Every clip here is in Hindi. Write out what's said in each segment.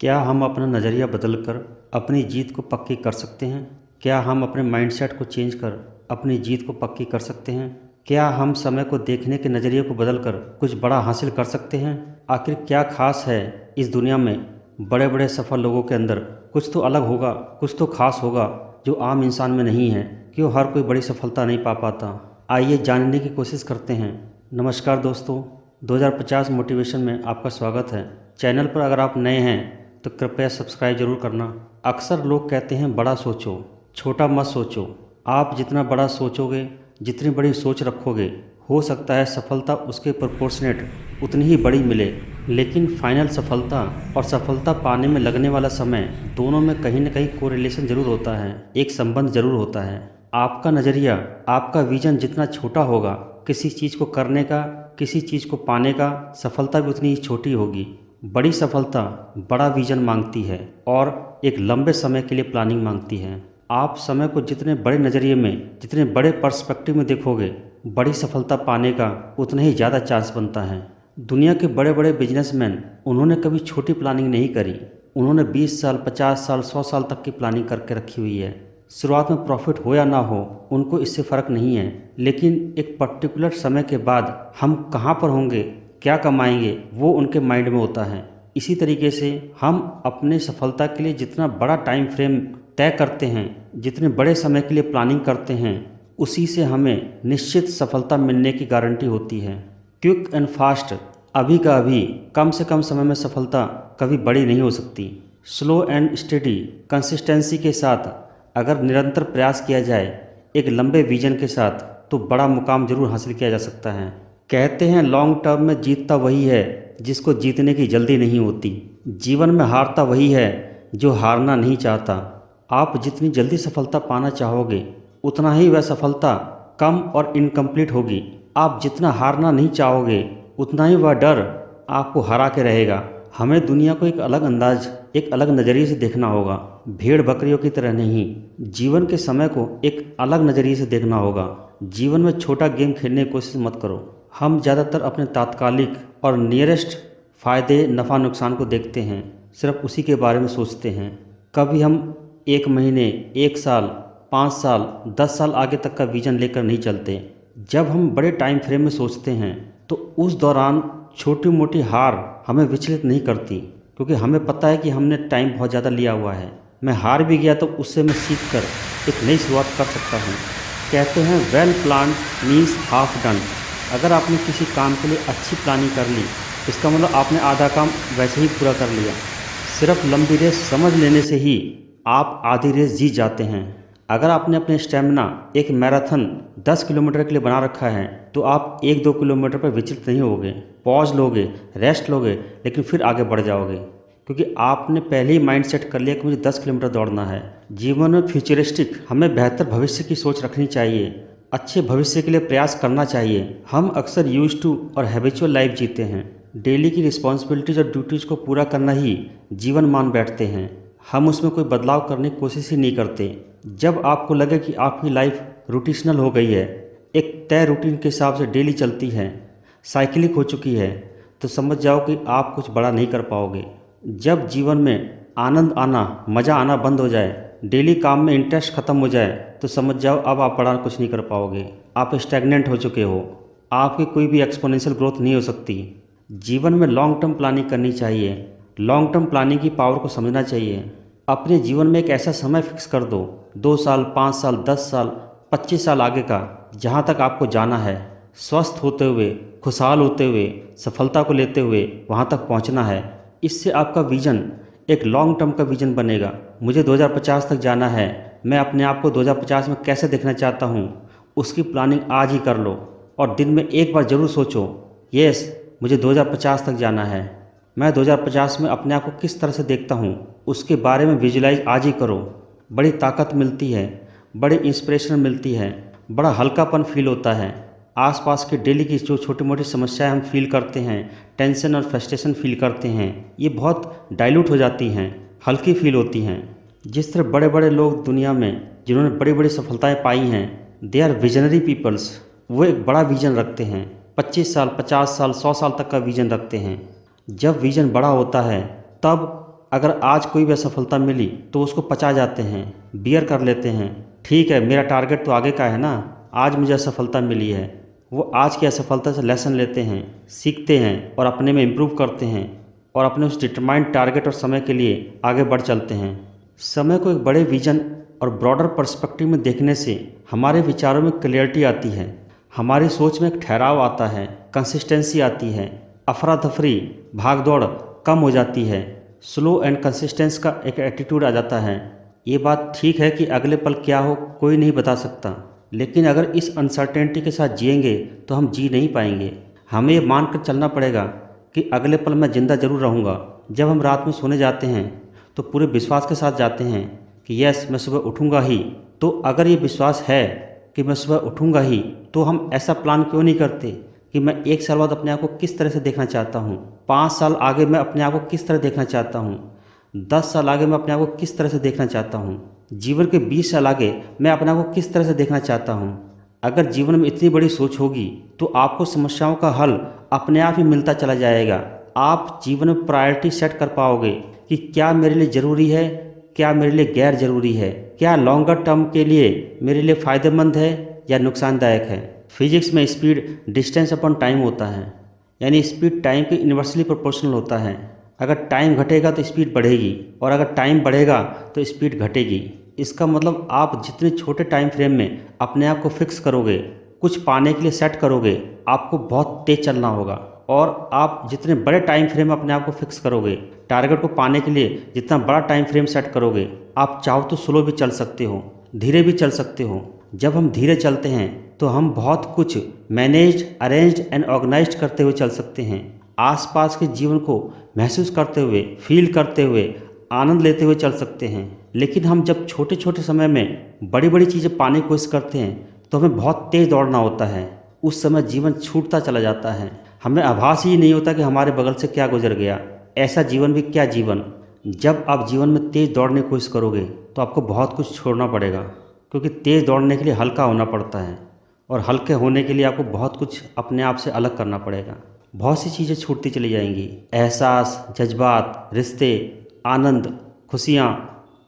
क्या हम अपना नज़रिया बदलकर अपनी जीत को पक्की कर सकते हैं? क्या हम अपने माइंडसेट को चेंज कर अपनी जीत को पक्की कर सकते हैं? क्या हम समय को देखने के नज़रिए को बदलकर कुछ बड़ा हासिल कर सकते हैं? आखिर क्या खास है इस दुनिया में? बड़े बड़े सफल लोगों के अंदर कुछ तो अलग होगा, कुछ तो खास होगा जो आम इंसान में नहीं है। क्यों हर कोई बड़ी सफलता नहीं पा पाता? आइए जानने की कोशिश करते हैं। नमस्कार दोस्तों, 2050 मोटिवेशन में आपका स्वागत है। चैनल पर अगर आप नए हैं तो कृपया सब्सक्राइब जरूर करना। अक्सर लोग कहते हैं बड़ा सोचो, छोटा मत सोचो। आप जितना बड़ा सोचोगे, जितनी बड़ी सोच रखोगे, हो सकता है सफलता उसके प्रोपोर्शनेट उतनी ही बड़ी मिले, लेकिन फाइनल सफलता और सफलता पाने में लगने वाला समय, दोनों में कहीं ना कहीं कोरिलेशन जरूर होता है, एक संबंध जरूर होता है। आपका नज़रिया, आपका विजन जितना छोटा होगा किसी चीज़ को करने का, किसी चीज़ को पाने का, सफलता भी उतनी ही छोटी होगी। बड़ी सफलता बड़ा विजन मांगती है और एक लंबे समय के लिए प्लानिंग मांगती है। आप समय को जितने बड़े नज़रिए में, जितने बड़े पर्सपेक्टिव में देखोगे, बड़ी सफलता पाने का उतना ही ज़्यादा चांस बनता है। दुनिया के बड़े बड़े बिजनेसमैन, उन्होंने कभी छोटी प्लानिंग नहीं करी। उन्होंने 20 साल, 50 साल, 100 साल तक की प्लानिंग करके रखी हुई है। शुरुआत में प्रॉफिट हो या ना हो, उनको इससे फ़र्क नहीं है, लेकिन एक पर्टिकुलर समय के बाद हम कहाँ पर होंगे, क्या कमाएंगे, वो उनके माइंड में होता है। इसी तरीके से हम अपने सफलता के लिए जितना बड़ा टाइम फ्रेम तय करते हैं, जितने बड़े समय के लिए प्लानिंग करते हैं, उसी से हमें निश्चित सफलता मिलने की गारंटी होती है। क्विक एंड फास्ट, अभी का अभी, कम से कम समय में सफलता कभी बड़ी नहीं हो सकती। स्लो एंड स्टेडी, कंसिस्टेंसी के साथ अगर निरंतर प्रयास किया जाए, एक लंबे विजन के साथ, तो बड़ा मुकाम जरूर हासिल किया जा सकता है। कहते हैं लॉन्ग टर्म में जीतता वही है जिसको जीतने की जल्दी नहीं होती। जीवन में हारता वही है जो हारना नहीं चाहता। आप जितनी जल्दी सफलता पाना चाहोगे, उतना ही वह सफलता कम और इनकम्प्लीट होगी। आप जितना हारना नहीं चाहोगे, उतना ही वह डर आपको हरा के रहेगा। हमें दुनिया को एक अलग अंदाज, एक अलग नज़रिए से देखना होगा। भेड़ बकरियों की तरह नहीं, जीवन के समय को एक अलग नज़रिए से देखना होगा। जीवन में छोटा गेम खेलने की कोशिश मत करो। हम ज़्यादातर अपने तात्कालिक और नियरेस्ट फ़ायदे, नफ़ा नुकसान को देखते हैं, सिर्फ उसी के बारे में सोचते हैं। कभी हम 1 महीने, 1 साल, 5 साल, 10 साल आगे तक का विजन लेकर नहीं चलते। जब हम बड़े टाइम फ्रेम में सोचते हैं तो उस दौरान छोटी मोटी हार हमें विचलित नहीं करती, क्योंकि हमें पता है कि हमने टाइम बहुत ज़्यादा लिया हुआ है। मैं हार भी गया तो उससे मैं सीख कर एक नई शुरुआत कर सकता हूँ। कहते हैं well plan means half done. अगर आपने किसी काम के लिए अच्छी प्लानिंग कर ली, इसका मतलब आपने आधा काम वैसे ही पूरा कर लिया। सिर्फ लंबी रेस समझ लेने से ही आप आधी रेस जीत जाते हैं। अगर आपने अपने स्टेमिना एक मैराथन 10 किलोमीटर के लिए बना रखा है, तो आप 1-2 किलोमीटर पर विचलित नहीं होगे। पॉज लोगे, रेस्ट लोगे, लेकिन फिर आगे बढ़ जाओगे, क्योंकि आपने पहले ही माइंड सेट कर लिया कि मुझे 10 किलोमीटर दौड़ना है। जीवन में फ्यूचरिस्टिक, हमें बेहतर भविष्य की सोच रखनी चाहिए, अच्छे भविष्य के लिए प्रयास करना चाहिए। हम अक्सर यूज्ड टू और हैबिचुअल लाइफ जीते हैं। डेली की रिस्पॉन्सिबिलिटीज़ और ड्यूटीज़ को पूरा करना ही जीवन मान बैठते हैं। हम उसमें कोई बदलाव करने की कोशिश ही नहीं करते। जब आपको लगे कि आपकी लाइफ रूटिशनल हो गई है, एक तय रूटीन के हिसाब से डेली चलती है, साइकिलिक हो चुकी है, तो समझ जाओ कि आप कुछ बड़ा नहीं कर पाओगे। जब जीवन में आनंद आना, मज़ा आना बंद हो जाए, डेली काम में इंटरेस्ट ख़त्म हो जाए, तो समझ जाओ अब आप बड़ा कुछ नहीं कर पाओगे। आप स्टैग्नेंट हो चुके हो। आपकी कोई भी एक्सपोनेंशियल ग्रोथ नहीं हो सकती। जीवन में लॉन्ग टर्म प्लानिंग करनी चाहिए। लॉन्ग टर्म प्लानिंग की पावर को समझना चाहिए। अपने जीवन में एक ऐसा समय फिक्स कर दो, 2 साल, 5 साल, 10 साल, 25 साल आगे का, जहाँ तक आपको जाना है। स्वस्थ होते हुए, खुशहाल होते हुए, सफलता को लेते हुए वहाँ तक पहुँचना है। इससे आपका विजन एक लॉन्ग टर्म का विजन बनेगा। मुझे 2050 तक जाना है, मैं अपने आप को 2050 में कैसे देखना चाहता हूँ, उसकी प्लानिंग आज ही कर लो। और दिन में एक बार ज़रूर सोचो, यस मुझे 2050 तक जाना है, मैं 2050 में अपने आप को किस तरह से देखता हूँ, उसके बारे में विजुलाइज आज ही करो। बड़ी ताकत मिलती है, बड़ी इंस्पिरेशन मिलती है, बड़ा हल्कापन फील होता है। आसपास के डेली की जो छोटी मोटी समस्याएं हम फील करते हैं, टेंशन और फ्रस्ट्रेशन फील करते हैं, ये बहुत डाइल्यूट हो जाती हैं, हल्की फील होती हैं। जिस तरह बड़े बड़े लोग दुनिया में, जिन्होंने बड़ी बड़ी सफलताएं पाई हैं, दे आर विजनरी पीपल्स। वो एक बड़ा विजन रखते हैं, 25 साल, 50 साल, 100 साल तक का विजन रखते हैं। जब विजन बड़ा होता है, तब अगर आज कोई भी असफलता मिली तो उसको पचा जाते हैं, बियर कर लेते हैं। ठीक है, मेरा टारगेट तो आगे का है ना, आज मुझे असफलता मिली है। वो आज की असफलता से लेसन लेते हैं, सीखते हैं और अपने में इम्प्रूव करते हैं और अपने उस डिटरमाइंड टारगेट और समय के लिए आगे बढ़ चलते हैं। समय को एक बड़े विजन और ब्रॉडर पर्सपेक्टिव में देखने से हमारे विचारों में क्लियरिटी आती है, हमारी सोच में एक ठहराव आता है, कंसिस्टेंसी आती है, अफरा तफरी भाग दौड़ कम हो जाती है, स्लो एंड कंसिस्टेंस का एक एटीट्यूड आ जाता है। ये बात ठीक है कि अगले पल क्या हो कोई नहीं बता सकता, लेकिन अगर इस अनसर्टेनिटी के साथ जिएंगे तो हम जी नहीं पाएंगे। हमें ये मान कर चलना पड़ेगा कि अगले पल मैं ज़िंदा ज़रूर रहूँगा। जब हम रात में सोने जाते हैं तो पूरे विश्वास के साथ जाते हैं कि यस मैं सुबह उठूँगा ही। तो अगर ये विश्वास है कि मैं सुबह उठूँगा ही, तो हम ऐसा प्लान क्यों नहीं करते कि मैं 1 साल बाद अपने आप को किस तरह से देखना चाहता हूँ, 5 साल आगे मैं अपने आप को किस तरह देखना चाहता हूँ, 10 साल आगे मैं अपने आप को किस तरह से देखना चाहता हूँ, जीवन के 20 साल आगे मैं अपने आप को किस तरह से देखना चाहता हूँ। अगर जीवन में इतनी बड़ी सोच होगी तो आपको समस्याओं का हल अपने आप ही मिलता चला जाएगा। आप जीवन में प्रायोरिटी सेट कर पाओगे कि क्या मेरे लिए ज़रूरी है, क्या मेरे लिए गैर ज़रूरी है, क्या लॉन्गर टर्म के लिए मेरे लिए फ़ायदेमंद है या नुकसानदायक है। फिजिक्स में स्पीड डिस्टेंस अपॉन टाइम होता है, यानी स्पीड टाइम के इन्वर्सली प्रोपोर्शनल होता है। अगर टाइम घटेगा तो स्पीड बढ़ेगी और अगर टाइम बढ़ेगा तो स्पीड घटेगी। इसका मतलब आप जितने छोटे टाइम फ्रेम में अपने आप को फिक्स करोगे, कुछ पाने के लिए सेट करोगे, आपको बहुत तेज़ चलना होगा। और आप जितने बड़े टाइम फ्रेम में अपने आप को फिक्स करोगे, टारगेट को पाने के लिए जितना बड़ा टाइम फ्रेम सेट करोगे, आप चाहो तो स्लो भी चल सकते हो, धीरे भी चल सकते हो। जब हम धीरे चलते हैं तो हम बहुत कुछ मैनेज्ड, अरेंज्ड एंड ऑर्गेनाइज्ड करते हुए चल सकते हैं। आसपास के जीवन को महसूस करते हुए, फील करते हुए, आनंद लेते हुए चल सकते हैं। लेकिन हम जब छोटे छोटे समय में बड़ी बड़ी चीज़ें पाने की कोशिश करते हैं तो हमें बहुत तेज़ दौड़ना होता है। उस समय जीवन छूटता चला जाता है, हमें आभास ही नहीं होता कि हमारे बगल से क्या गुजर गया। ऐसा जीवन भी क्या जीवन। जब आप जीवन में तेज़ दौड़ने की कोशिश करोगे तो आपको बहुत कुछ छोड़ना पड़ेगा, क्योंकि तेज़ दौड़ने के लिए हल्का होना पड़ता है और हल्के होने के लिए आपको बहुत कुछ अपने आप से अलग करना पड़ेगा। बहुत सी चीज़ें छूटती चली जाएंगी, एहसास, जज्बात, रिश्ते, आनंद, खुशियाँ,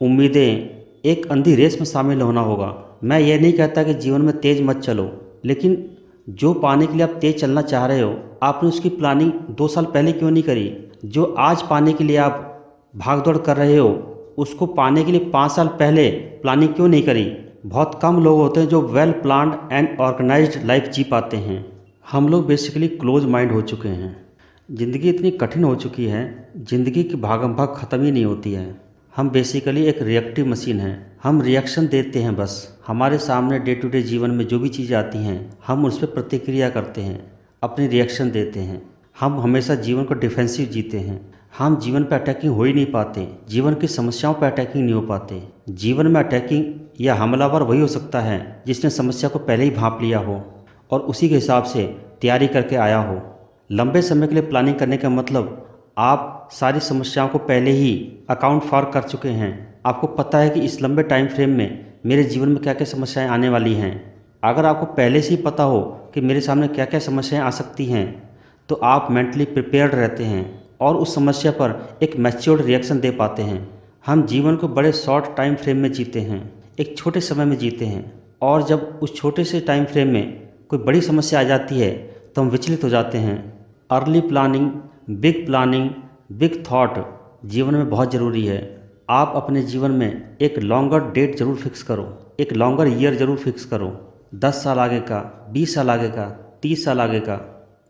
उम्मीदें। एक अंधी रेस में शामिल होना होगा। मैं ये नहीं कहता कि जीवन में तेज़ मत चलो, लेकिन जो पाने के लिए आप तेज़ चलना चाह रहे हो, आपने उसकी प्लानिंग 2 साल पहले क्यों नहीं करी। जो आज पाने के लिए आप भाग दौड़ कर रहे हो, उसको पाने के लिए 5 साल पहले प्लानिंग क्यों नहीं करी। बहुत कम लोग होते हैं जो well planned and organised life जी पाते हैं। हम लोग बेसिकली क्लोज माइंड हो चुके हैं। ज़िंदगी इतनी कठिन हो चुकी है, ज़िंदगी की भागम भाग ख़त्म ही नहीं होती है। हम बेसिकली एक रिएक्टिव मशीन हैं, हम रिएक्शन देते हैं बस। हमारे सामने डे टू डे जीवन में जो भी चीज़ें आती हैं हम उस पर प्रतिक्रिया करते हैं, अपनी रिएक्शन देते हैं। हम हमेशा जीवन को डिफेंसिव जीते हैं। हम जीवन पर अटैकिंग हो ही नहीं पाते, जीवन की समस्याओं पर अटैकिंग नहीं हो पाते। जीवन में अटैकिंग या हमलावर वही हो सकता है जिसने समस्या को पहले ही भांप लिया हो और उसी के हिसाब से तैयारी करके आया हो। लंबे समय के लिए प्लानिंग करने का मतलब आप सारी समस्याओं को पहले ही अकाउंट फॉर कर चुके हैं। आपको पता है कि इस लंबे टाइम फ्रेम में मेरे जीवन में क्या क्या समस्याएं आने वाली हैं। अगर आपको पहले से ही पता हो कि मेरे सामने क्या क्या समस्याएं आ सकती हैं, तो आप मेंटली प्रिपेयर्ड रहते हैं और उस समस्या पर एक मैच्योर्ड रिएक्शन दे पाते हैं। हम जीवन को बड़े शॉर्ट टाइम फ्रेम में जीते हैं, एक छोटे समय में जीते हैं, और जब उस छोटे से टाइम फ्रेम में कोई बड़ी समस्या आ जाती है तो हम विचलित हो जाते हैं। अर्ली प्लानिंग, बिग थॉट जीवन में बहुत ज़रूरी है। आप अपने जीवन में एक लॉन्गर डेट ज़रूर फिक्स करो, एक लॉन्गर ईयर ज़रूर फिक्स करो। 10 साल आगे का, 20 साल आगे का, 30 साल आगे का।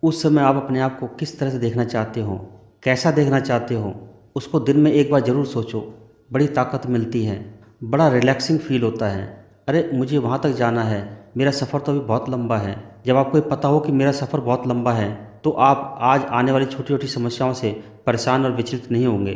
उस समय आप अपने आप को किस तरह से देखना चाहते हो, कैसा देखना चाहते हो, उसको दिन में एक बार ज़रूर सोचो। बड़ी ताकत मिलती है, बड़ा रिलैक्सिंग फील होता है। अरे मुझे वहाँ तक जाना है, मेरा सफ़र तो अभी बहुत लंबा है। जब आपको ये पता हो कि मेरा सफ़र बहुत लंबा है तो आप आज आने वाली छोटी छोटी समस्याओं से परेशान और विचलित नहीं होंगे।